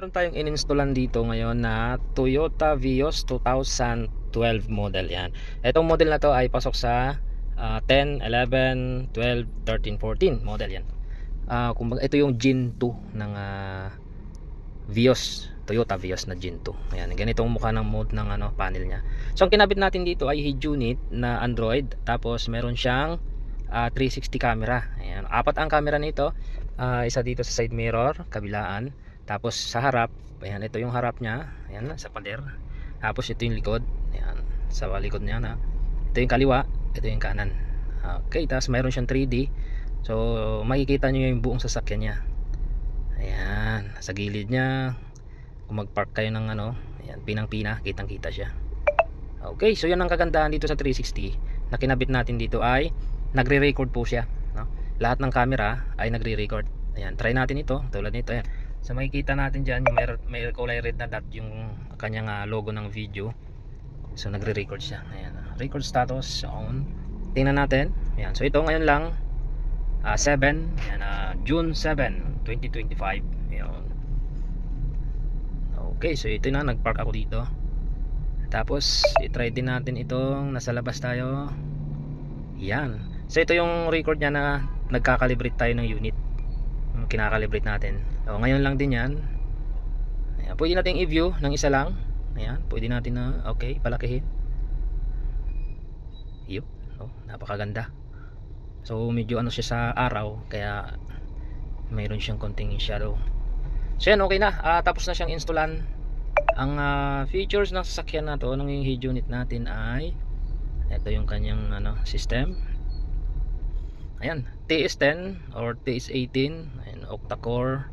Meron tayong ininstallan dito ngayon na Toyota Vios 2012 model yan. Itong model na to ay pasok sa 10, 11, 12, 13, 14 model yan. Kumbaga ito yung Gen 2 ng Vios, Toyota Vios na Gen 2. Ayan, ganito ang mukha ng mode ng panel niya. So ang kinabit natin dito ay head unit na Android, tapos meron siyang 360 camera. Ayan, apat ang camera nito. Isa dito sa side mirror, kabilaan. Tapos sa harap, ayan, ito yung harap niya, ayan, sa pader. Tapos ito yung likod, ayan, sa likod niya na. Ito yung kaliwa, ito yung kanan. Okay, tapos mayroon siyang 3D. So makikita niyo yung buong sasakyan niya. Ayan, sa gilid niya. Kung mag-park kayo ng ayan, pinang-pina, kitang-kita siya. Okay, so yan ang kagandahan dito sa 360 na kinabit natin dito ay nagre-record po siya, no? Lahat ng camera ay nagre-record. Ayan, try natin ito, tulad nito, ayan. So makikita natin dyan yung may kulay red na dot yung kanyang logo ng video. So nagre-record siya. Ayan, record status on. Tingnan natin. Ayan, so ito ngayon lang 7, ayan, June 7, 2025. Ayan. Okay, so ito na, nagpark ako dito. Tapos i-try din natin itong nasa labas tayo. Yan. So ito yung record niya na nagkakalibrate tayo ng unit. Kinakalibrate natin. So, ngayon lang din yan. Ayan, pwede natin i-view ng isa lang. Ayan, pwede natin na palakihin. Yun, napakaganda. So medyo siya sa araw, kaya mayroon siyang konting shadow. So yan, okay na. Tapos na siyang installan. Ang features ng sasakyan na to, ng head unit natin ay ito yung kanyang system. Ayan, TS10 or TS18, ayan, octa-core.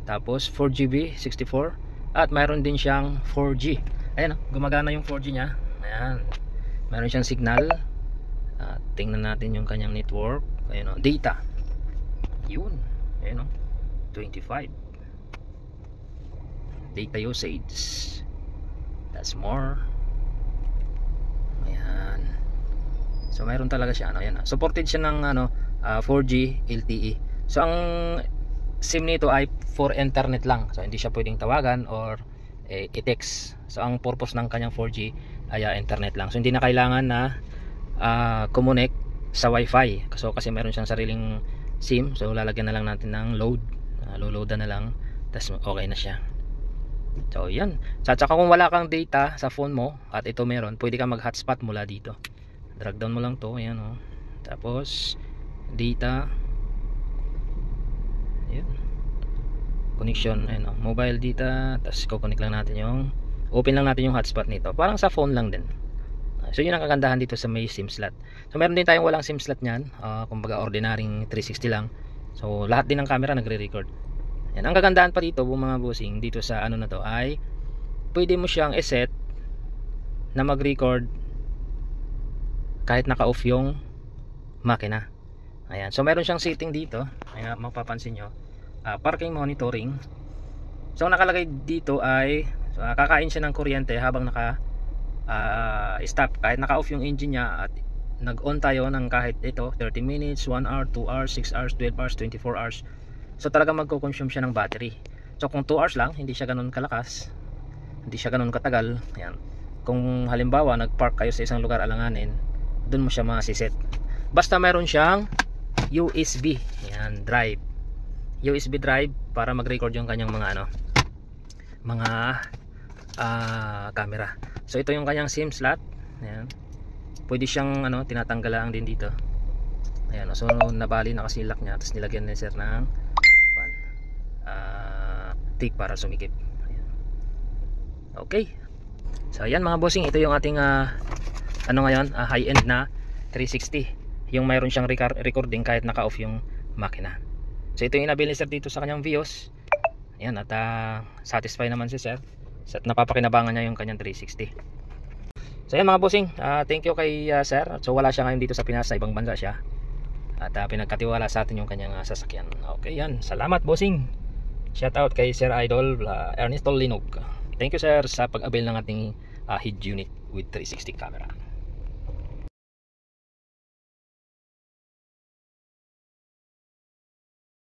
Tapos 4GB 64 at mayroon din siyang 4G. Ayan, gumagana yung 4G niya. Ayan, mayroon siyang signal. Tingnan natin yung kanyang network. Ayan, data. Yun, ayan, 25 data usage. That's more. Ayan. So mayroon talaga siya ayan, supported siya ng 4G LTE. So ang SIM nito ay for internet lang. So hindi siya pwedeng tawagan or i-text. So ang purpose ng kanyang 4G ay internet lang. So hindi na kailangan na connect sa Wi-Fi. So kasi meron siyang sariling SIM. So lalagyan na lang natin ng load. Loadan na lang. Tapos okay na siya. So yan. Sa tsaka kung wala kang data sa phone mo at ito meron, pwede ka mag-hotspot mula dito. Drag down mo lang to, ayan Tapos data. Ayan. Connection, ayan mobile data. Tapos ko-connect lang natin open lang natin yung hotspot nito. Parang sa phone lang din. So yun ang kagandahan dito sa may SIM slot. So meron din tayong walang SIM slot niyan. Kumbaga ordinaryong 360 lang. So lahat din ng camera nagre-record. Yan, ang kagandahan pa dito mga bossing, dito sa na to ay pwede mo siyang i-set na mag-record kahit naka-off yung makina. Ayan, so meron siyang setting dito. Ayan, mapapansin nyo, parking monitoring. So nakalagay dito ay kakain siya ng kuryente habang stop, kahit naka-off yung engine niya at nag-on tayo ng kahit ito 30 minutes, 1 hour, 2 hours, 6 hours, 12 hours, 24 hours. So talaga magko-consume siya ng battery. So kung 2 hours lang, hindi siya ganoon kalakas, hindi siya ganoon katagal. Ayan. Kung halimbawa nag-park kayo sa isang lugar alanganin, doon mo siya masiset. Basta meron siyang USB, ayan, drive. USB drive para mag-record yung kanyang mga camera. So ito yung kanyang SIM slot. Ayan. Pwede siyang tinatanggal lang din dito. Ayan, so nabali nakasilak niya, tapos nilagyan ni sir ng tick para sumikip. Ayan. Okay. So ayan mga bossing, ito yung ating ngayon, high-end na 360. Yung mayroon siyang recording kahit naka-off yung makina. So ito yung inabili sir dito sa kanyang Vios. Ayan, at satisfy naman si sir. At napapakinabangan niya yung kanyang 360. So ayan mga bossing, thank you kay sir. So wala siya ngayon dito sa Pinas, sa ibang bansa siya. At pinagkatiwala sa atin yung kanyang sasakyan. Okay yan, salamat bossing. Shout out kay Sir Idol Ernesto Linog. Thank you sir sa pag-avail ng ating head unit with 360 camera.